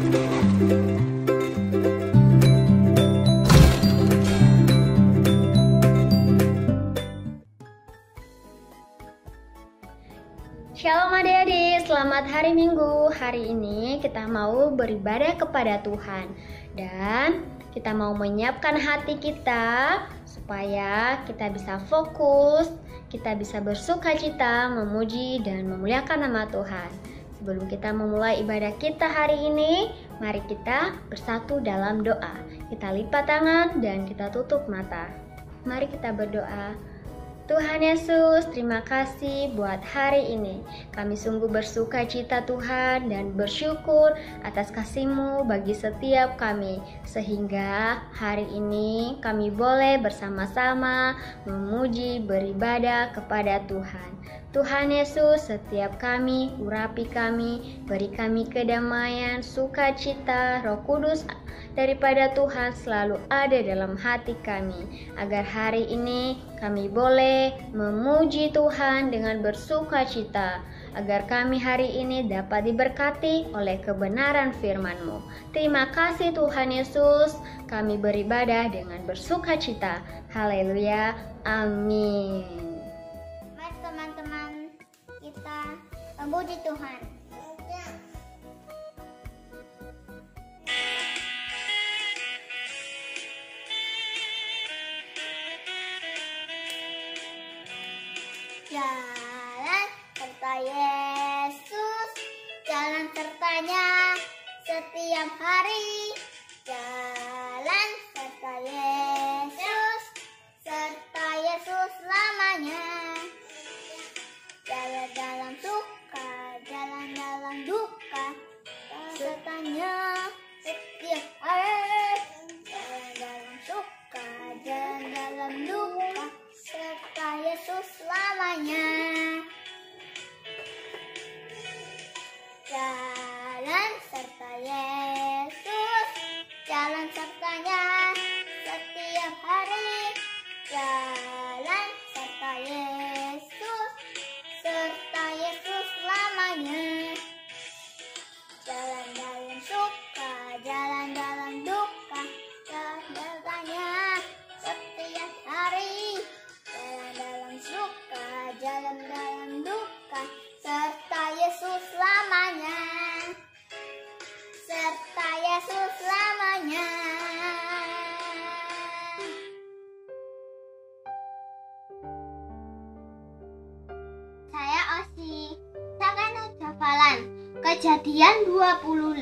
Shalom adik-adik, selamat hari Minggu. Hari ini kita mau beribadah kepada Tuhan dan kita mau menyiapkan hati kita supaya kita bisa fokus, kita bisa bersukacita, memuji dan memuliakan nama Tuhan. Sebelum kita memulai ibadah kita hari ini, mari kita bersatu dalam doa. Kita lipat tangan dan kita tutup mata. Mari kita berdoa. Tuhan Yesus, terima kasih buat hari ini. Kami sungguh bersuka cita Tuhan dan bersyukur atas kasih-Mu bagi setiap kami. Sehingga hari ini kami boleh bersama-sama memuji, beribadah kepada Tuhan. Tuhan Yesus, setiap kami, urapi kami, beri kami kedamaian, sukacita, Roh Kudus daripada Tuhan selalu ada dalam hati kami, agar hari ini kami boleh memuji Tuhan dengan bersukacita, agar kami hari ini dapat diberkati oleh kebenaran firman-Mu. Terima kasih Tuhan Yesus, kami beribadah dengan bersukacita. Haleluya, amin. Mari teman-teman kita memuji Tuhan. Jalan serta Yesus, jalan sertanya setiap hari. Jalan serta Yesus, serta Yesus selamanya. Jalan dalam suka, jalan dalam duka, sertanya setiap hari. Jalan dalam suka, jalan dalam duka, serta Yesus selamanya. Jalan serta Yesus, jalan sertanya setiap hari. Jalan serta Yesus, serta Yesus selamanya. Jalan dalam suka, jalan dalam duka, sertanya setiap hari. Jalan dalam suka, jalan dalam duka, serta Yesus selamanya. Serta Yesus selamanya. Saya Osi. Saya akan hafalan Kejadian 28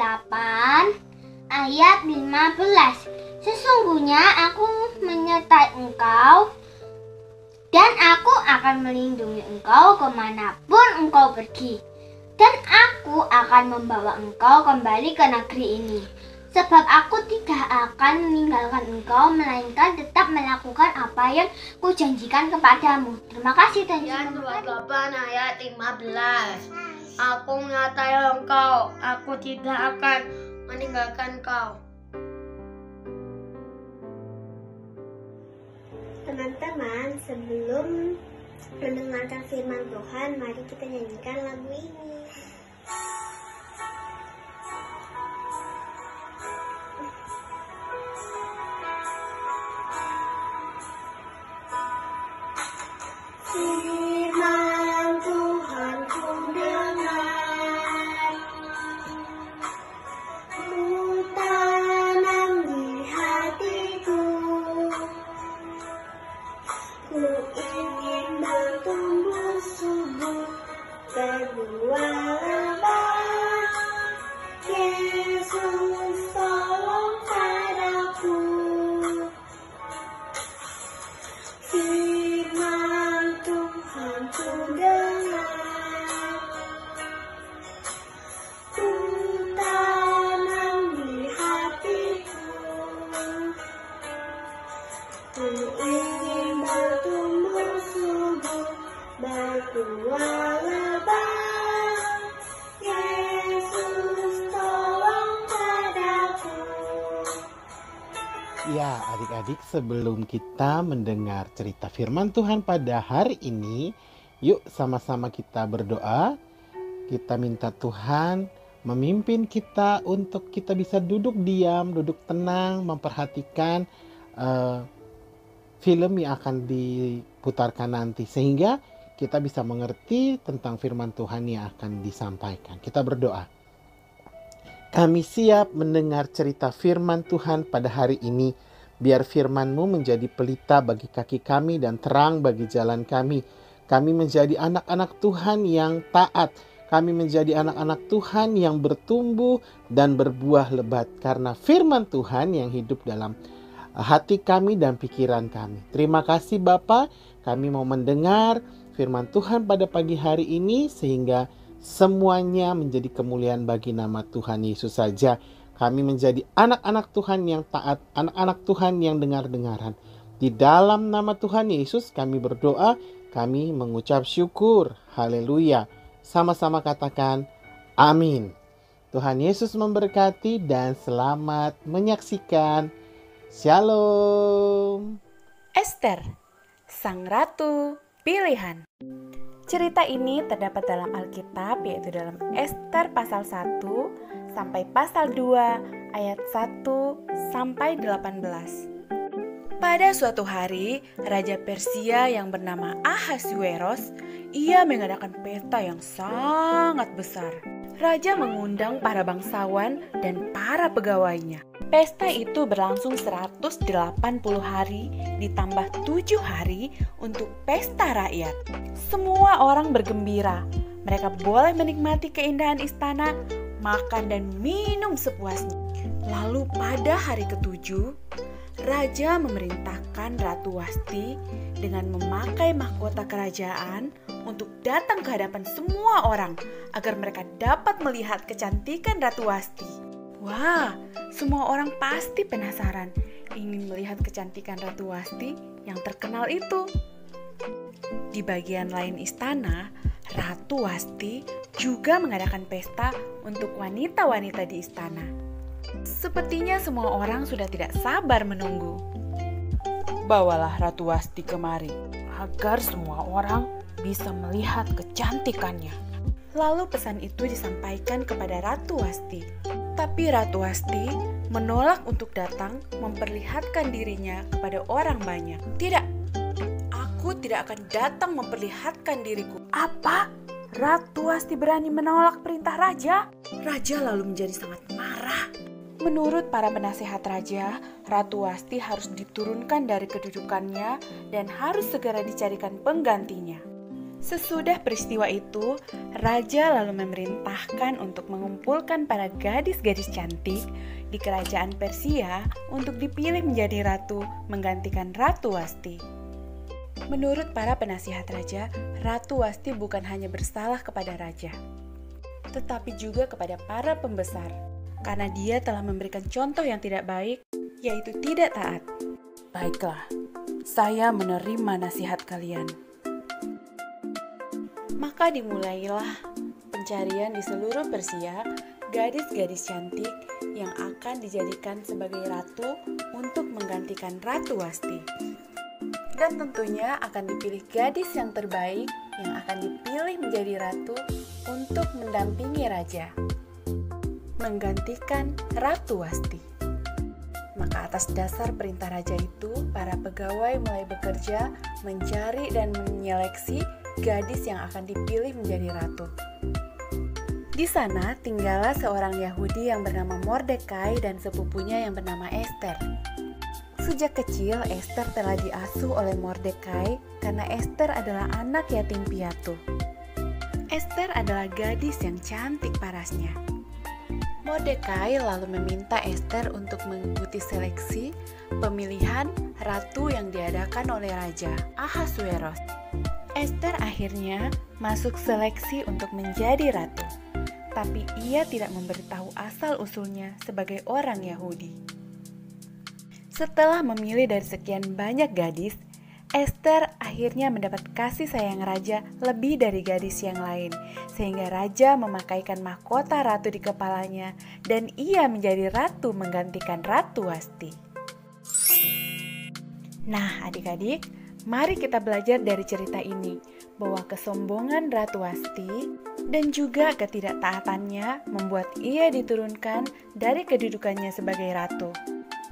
ayat 15. Sesungguhnya aku menyertai engkau dan aku akan melindungi engkau kemanapun engkau pergi. Dan aku akan membawa engkau kembali ke negeri ini. Sebab aku tidak akan meninggalkan engkau, melainkan tetap melakukan apa yang kujanjikan kepadamu. Terima kasih dan Kejadian 28 ayat 15. Aku menyertai engkau, aku tidak akan meninggalkan engkau. Teman-teman, sebelum mendengarkan firman Tuhan, mari kita nyanyikan lagu ini. Firman Tuhan ku dengar, ku tanam di hatiku. Ku ingin bertumbuh subur, berbuah lebat. Yesus tolong padaku. Firman Tuhan ku dengar, ku tanam di hatiku. Ku ingin bertumbuh subur, berbuah lebat. Yesus tolong padaku. Ya, adik-adik, sebelum kita mendengar cerita firman Tuhan pada hari ini, yuk sama-sama kita berdoa. Kita minta Tuhan memimpin kita untuk kita bisa duduk diam, duduk tenang, memperhatikan film yang akan diputarkan nanti, sehingga kita bisa mengerti tentang firman Tuhan yang akan disampaikan. Kita berdoa. Kami siap mendengar cerita firman Tuhan pada hari ini. Biar firman-Mu menjadi pelita bagi kaki kami dan terang bagi jalan kami. Kami menjadi anak-anak Tuhan yang taat. Kami menjadi anak-anak Tuhan yang bertumbuh dan berbuah lebat karena firman Tuhan yang hidup dalam hati kami dan pikiran kami. Terima kasih Bapa, kami mau mendengar firman Tuhan pada pagi hari ini sehingga semuanya menjadi kemuliaan bagi nama Tuhan Yesus saja. Kami menjadi anak-anak Tuhan yang taat, anak-anak Tuhan yang dengar-dengaran. Di dalam nama Tuhan Yesus kami berdoa, kami mengucap syukur. Haleluya. Sama-sama katakan amin. Tuhan Yesus memberkati dan selamat menyaksikan. Shalom. Ester, Sang Ratu Pilihan. Cerita ini terdapat dalam Alkitab, yaitu dalam Ester pasal 1 sampai pasal 2 ayat 1 sampai 18. Pada suatu hari, Raja Persia yang bernama Ahasuerus, ia mengadakan pesta yang sangat besar. Raja mengundang para bangsawan dan para pegawainya. Pesta itu berlangsung 180 hari ditambah 7 hari untuk pesta rakyat. Semua orang bergembira. Mereka boleh menikmati keindahan istana, makan dan minum sepuasnya. Lalu pada hari ke-7, Raja memerintahkan Ratu Wasti dengan memakai mahkota kerajaan untuk datang ke hadapan semua orang agar mereka dapat melihat kecantikan Ratu Wasti. Wah, semua orang pasti penasaran ingin melihat kecantikan Ratu Wasti yang terkenal itu. Di bagian lain istana, Ratu Wasti juga mengadakan pesta untuk wanita-wanita di istana. Sepertinya semua orang sudah tidak sabar menunggu. Bawalah Ratu Wasti kemari, agar semua orang bisa melihat kecantikannya. Lalu pesan itu disampaikan kepada Ratu Wasti. Tapi Ratu Wasti menolak untuk datang memperlihatkan dirinya kepada orang banyak. Tidak, aku tidak akan datang memperlihatkan diriku. Apa? Ratu Wasti berani menolak perintah raja? Raja lalu menjadi sangat marah. Menurut para penasehat raja, Ratu Wasti harus diturunkan dari kedudukannya dan harus segera dicarikan penggantinya. Sesudah peristiwa itu, raja lalu memerintahkan untuk mengumpulkan para gadis-gadis cantik di kerajaan Persia untuk dipilih menjadi ratu menggantikan Ratu Wasti. Menurut para penasihat raja, Ratu Wasti bukan hanya bersalah kepada raja, tetapi juga kepada para pembesar, karena dia telah memberikan contoh yang tidak baik, yaitu tidak taat. Baiklah, saya menerima nasihat kalian. Maka dimulailah pencarian di seluruh Persia gadis-gadis cantik yang akan dijadikan sebagai ratu untuk menggantikan Ratu Wasti. Dan tentunya akan dipilih gadis yang terbaik yang akan dipilih menjadi ratu untuk mendampingi raja, menggantikan Ratu Wasti. Maka atas dasar perintah raja itu, para pegawai mulai bekerja mencari dan menyeleksi gadis yang akan dipilih menjadi ratu. Di sana tinggallah seorang Yahudi yang bernama Mordekai dan sepupunya yang bernama Ester. Sejak kecil Ester telah diasuh oleh Mordekai karena Ester adalah anak yatim piatu. Ester adalah gadis yang cantik parasnya. Mordekai lalu meminta Ester untuk mengikuti seleksi pemilihan ratu yang diadakan oleh Raja Ahasuerus. Ester akhirnya masuk seleksi untuk menjadi ratu, tapi ia tidak memberitahu asal-usulnya sebagai orang Yahudi. Setelah memilih dari sekian banyak gadis, Ester akhirnya mendapat kasih sayang raja lebih dari gadis yang lain, sehingga raja memakaikan mahkota ratu di kepalanya dan ia menjadi ratu menggantikan Ratu Wasti. Nah, adik-adik, mari kita belajar dari cerita ini bahwa kesombongan Ratu Wasti Dan juga ketidaktaatannya membuat ia diturunkan dari kedudukannya sebagai ratu.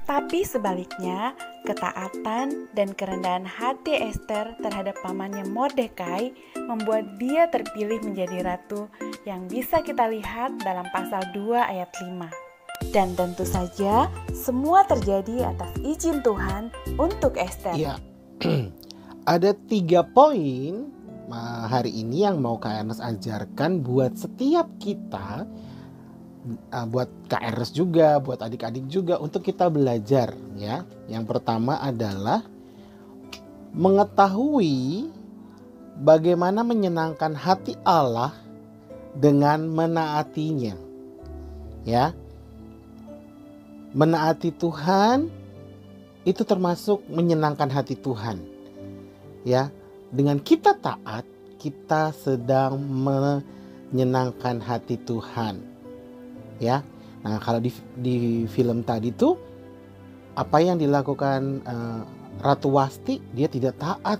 Tapi sebaliknya, ketaatan dan kerendahan hati Ester terhadap pamannya Mordekai membuat dia terpilih menjadi ratu yang bisa kita lihat dalam pasal 2 ayat 5. Dan tentu saja semua terjadi atas izin Tuhan untuk Ester. Iya, ada 3 poin hari ini yang mau Kak Ernest ajarkan buat setiap kita, buat Kak Ernest juga, buat adik-adik juga, untuk kita belajar ya. Yang pertama adalah mengetahui bagaimana menyenangkan hati Allah dengan menaatinya. Ya. Menaati Tuhan itu termasuk menyenangkan hati Tuhan. Ya, dengan kita taat, kita sedang menyenangkan hati Tuhan. Ya. Nah, kalau di film tadi tuh apa yang dilakukan Ratu Wasti, dia tidak taat.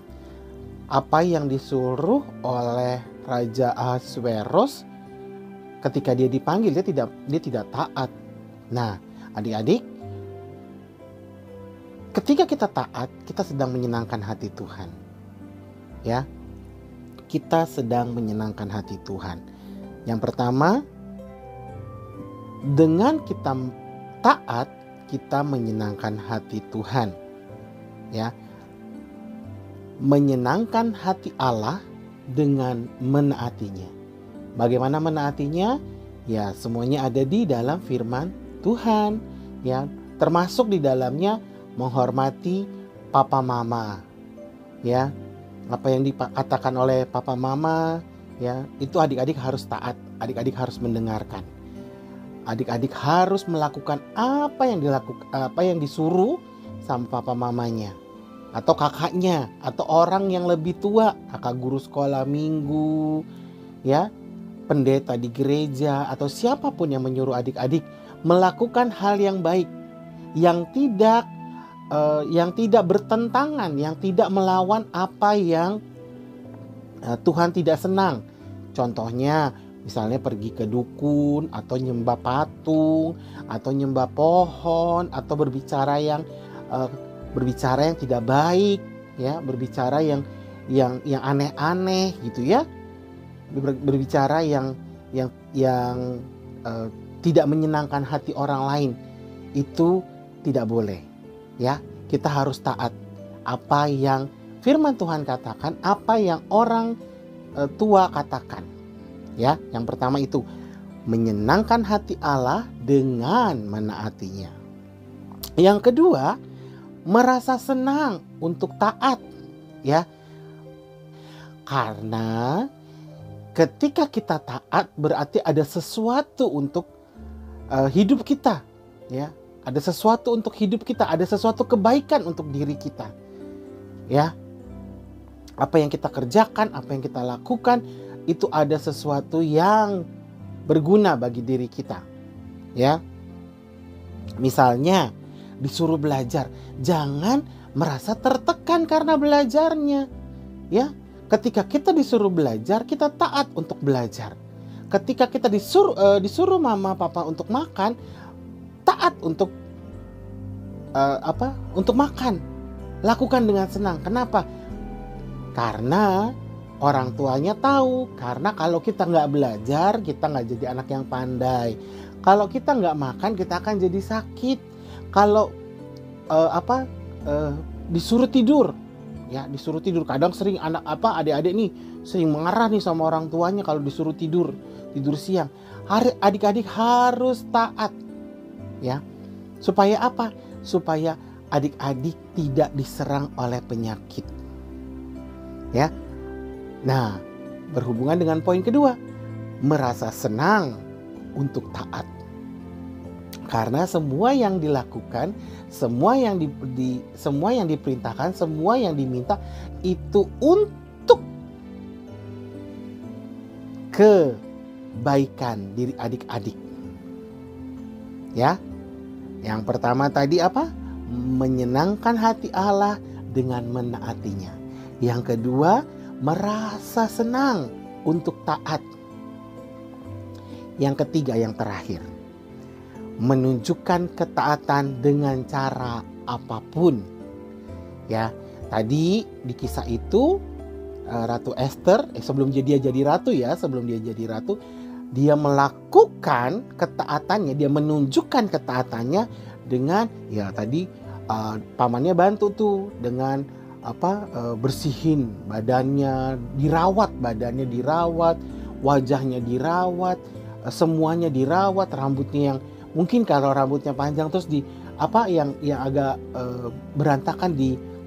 Apa yang disuruh oleh Raja Ahasveros ketika dia dipanggil, dia tidak taat. Nah, adik-adik, ketika kita taat, kita sedang menyenangkan hati Tuhan. Ya. Kita sedang menyenangkan hati Tuhan. Yang pertama, dengan kita taat, kita menyenangkan hati Tuhan. Ya. Menyenangkan hati Allah dengan menaatinya. Bagaimana menaatinya? Ya, semuanya ada di dalam firman Tuhan, ya, termasuk di dalamnya menghormati papa mama. Ya. Apa yang dikatakan oleh papa mama, ya, itu adik-adik harus taat, adik-adik harus mendengarkan. Adik-adik harus melakukan apa yang disuruh sama papa mamanya atau kakaknya atau orang yang lebih tua, kakak guru sekolah minggu, ya, pendeta di gereja atau siapapun yang menyuruh adik-adik melakukan hal yang baik, yang tidak bertentangan, yang tidak melawan apa yang Tuhan tidak senang. Contohnya, misalnya pergi ke dukun atau nyembah patung atau nyembah pohon atau berbicara yang tidak baik, ya, berbicara yang aneh-aneh gitu ya, berbicara yang tidak menyenangkan hati orang lain, itu tidak boleh. Ya, kita harus taat apa yang firman Tuhan katakan, apa yang orang tua katakan. Ya, yang pertama itu menyenangkan hati Allah dengan menaatinya. Yang kedua, merasa senang untuk taat, ya. Karena ketika kita taat berarti ada sesuatu untuk hidup kita, ya. Ada sesuatu untuk hidup kita, ada sesuatu kebaikan untuk diri kita. Ya. Apa yang kita kerjakan, apa yang kita lakukan, itu ada sesuatu yang berguna bagi diri kita. Ya. Misalnya disuruh belajar, jangan merasa tertekan karena belajarnya. Ya. Ketika kita disuruh belajar, kita taat untuk belajar. Ketika kita disuruh mama papa untuk makan, taat untuk untuk makan. Lakukan dengan senang. Kenapa? Karena orang tuanya tahu. Karena kalau kita nggak belajar, kita nggak jadi anak yang pandai. Kalau kita nggak makan, kita akan jadi sakit. Kalau disuruh tidur, ya, disuruh tidur. Kadang sering adik-adik nih sering mengarah nih sama orang tuanya kalau disuruh tidur siang. Adik-adik harus taat, ya. Supaya apa? Supaya adik-adik tidak diserang oleh penyakit. Ya. Nah, berhubungan dengan poin kedua, merasa senang untuk taat. Karena semua yang dilakukan, semua yang diperintahkan, semua yang diminta itu untuk kebaikan diri adik-adik. Ya. Yang pertama tadi apa? Menyenangkan hati Allah dengan menaatinya. Yang kedua, merasa senang untuk taat. Yang ketiga, yang terakhir, menunjukkan ketaatan dengan cara apapun. Ya, tadi di kisah itu Ratu Esther sebelum dia jadi ratu ya, dia melakukan ketaatannya, dia menunjukkan ketaatannya dengan ya tadi pamannya bantu tuh dengan bersihin badannya, dirawat, wajahnya dirawat, semuanya dirawat, rambutnya yang mungkin kalau rambutnya panjang terus yang agak berantakan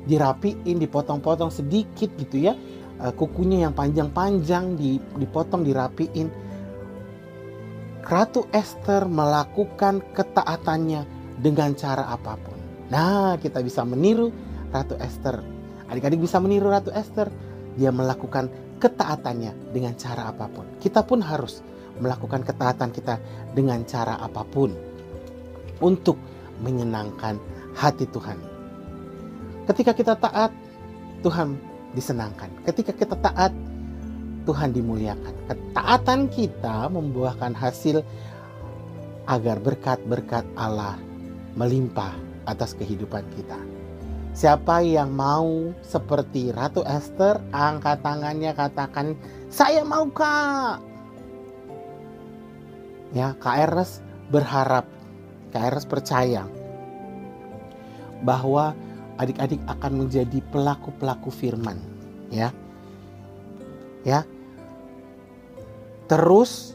dirapiin, dipotong-potong sedikit gitu ya. Kukunya yang panjang-panjang dipotong, dirapiin. Ratu Esther melakukan ketaatannya dengan cara apapun. Nah, kita bisa meniru Ratu Esther. Adik-adik bisa meniru Ratu Esther. Dia melakukan ketaatannya dengan cara apapun. Kita pun harus melakukan ketaatan kita dengan cara apapun untuk menyenangkan hati Tuhan. Ketika kita taat, Tuhan disenangkan. Ketika kita taat, Tuhan dimuliakan. Ketaatan kita membuahkan hasil agar berkat-berkat Allah melimpah atas kehidupan kita. Siapa yang mau seperti Ratu Esther, angkat tangannya, katakan, "Saya mau, Kak." Ya, KRS berharap, KRS percaya bahwa adik-adik akan menjadi pelaku-pelaku firman, ya. Terus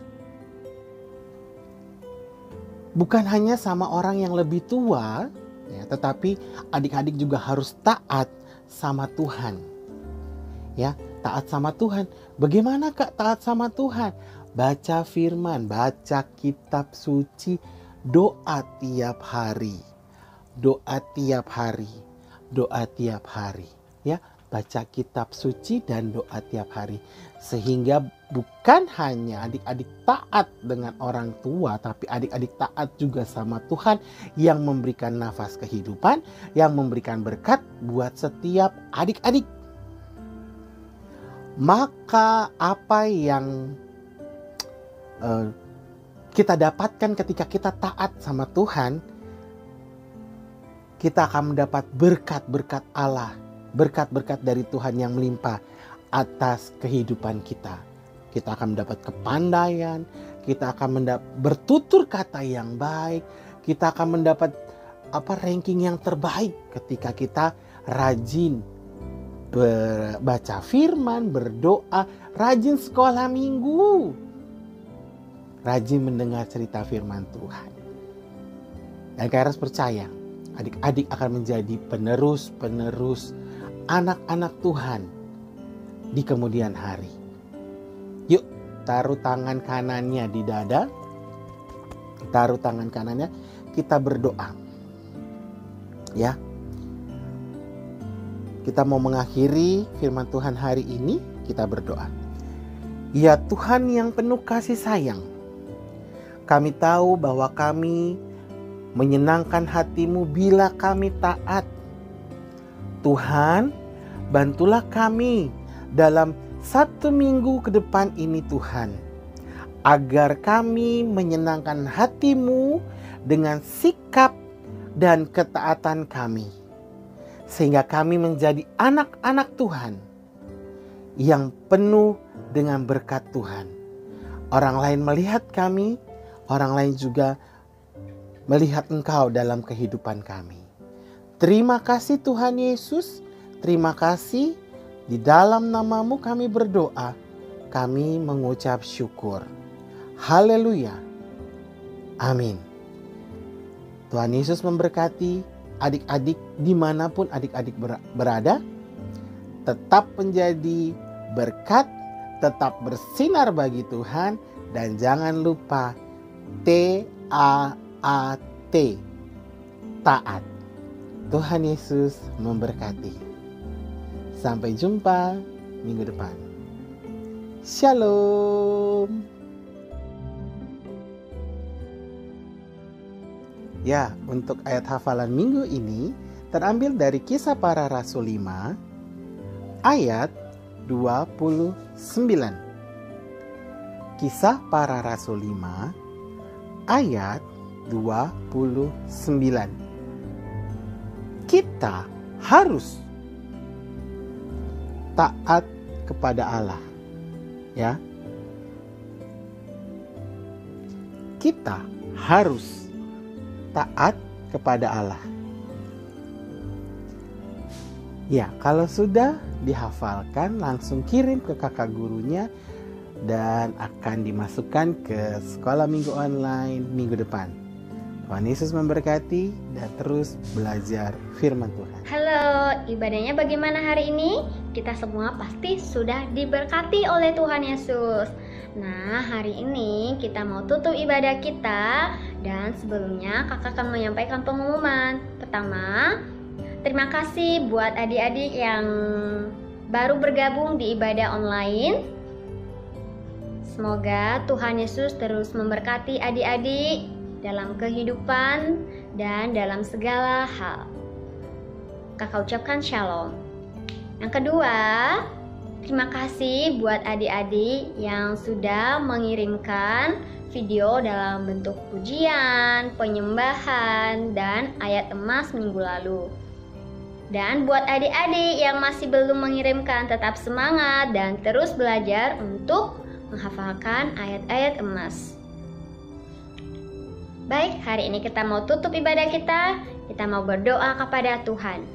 bukan hanya sama orang yang lebih tua, ya, tetapi adik-adik juga harus taat sama Tuhan. Ya, taat sama Tuhan. Bagaimana, Kak, taat sama Tuhan? Baca firman, baca kitab suci, doa tiap hari. Doa tiap hari. Doa tiap hari. Ya, baca kitab suci dan doa tiap hari. Sehingga bukan hanya adik-adik taat dengan orang tua, tapi adik-adik taat juga sama Tuhan yang memberikan nafas kehidupan, yang memberikan berkat buat setiap adik-adik. Maka apa yang kita dapatkan ketika kita taat sama Tuhan, kita akan mendapat berkat-berkat Allah, berkat-berkat dari Tuhan yang melimpah atas kehidupan kita. Kita akan mendapat kepandaian, kita akan bertutur kata yang baik, kita akan mendapat ranking yang terbaik ketika kita rajin baca firman, berdoa, rajin sekolah minggu, rajin mendengar cerita firman Tuhan. Dan KRS percaya adik-adik akan menjadi penerus anak-anak Tuhan di kemudian hari. Yuk, taruh tangan kanannya di dada. Taruh tangan kanannya, kita berdoa. Ya. Kita mau mengakhiri firman Tuhan hari ini, kita berdoa. Ya Tuhan yang penuh kasih sayang, kami tahu bahwa kami menyenangkan hati-Mu bila kami taat. Tuhan, bantulah kami dalam 1 minggu ke depan ini Tuhan, agar kami menyenangkan hati-Mu dengan sikap dan ketaatan kami, sehingga kami menjadi anak-anak Tuhan yang penuh dengan berkat Tuhan. Orang lain melihat kami, orang lain juga melihat Engkau dalam kehidupan kami. Terima kasih Tuhan Yesus, terima kasih. Di dalam nama-Mu kami berdoa, kami mengucap syukur. Haleluya. Amin. Tuhan Yesus memberkati adik-adik dimanapun adik-adik berada. Tetap menjadi berkat, tetap bersinar bagi Tuhan. Dan jangan lupa T-A-A-T, taat. Tuhan Yesus memberkati. Sampai jumpa minggu depan. Shalom. Ya, untuk ayat hafalan minggu ini terambil dari Kisah Para Rasul 5 ayat 29. Kisah Para Rasul 5 ayat 29. Kita harus taat kepada Allah. Ya. Kita harus taat kepada Allah. Ya, kalau sudah dihafalkan langsung kirim ke kakak gurunya dan akan dimasukkan ke sekolah minggu online minggu depan. Tuhan Yesus memberkati dan terus belajar firman Tuhan. Halo, ibadahnya bagaimana hari ini? Kita semua pasti sudah diberkati oleh Tuhan Yesus. Nah, hari ini kita mau tutup ibadah kita dan sebelumnya kakak akan menyampaikan pengumuman. Pertama, terima kasih buat adik-adik yang baru bergabung di ibadah online. Semoga Tuhan Yesus terus memberkati adik-adik dalam kehidupan dan dalam segala hal. Kakak ucapkan shalom. Yang kedua, terima kasih buat adik-adik yang sudah mengirimkan video dalam bentuk pujian, penyembahan, dan ayat emas minggu lalu. Dan buat adik-adik yang masih belum mengirimkan, tetap semangat dan terus belajar untuk menghafalkan ayat-ayat emas. Baik, hari ini kita mau tutup ibadah kita. Kita mau berdoa kepada Tuhan.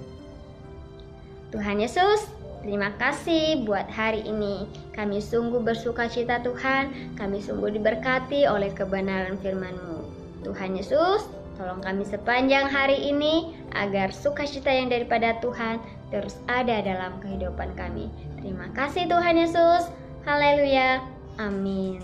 Tuhan Yesus, terima kasih buat hari ini. Kami sungguh bersuka cita Tuhan. Kami sungguh diberkati oleh kebenaran firman-Mu. Tuhan Yesus, tolong kami sepanjang hari ini agar sukacita yang daripada Tuhan terus ada dalam kehidupan kami. Terima kasih Tuhan Yesus. Haleluya. Amin.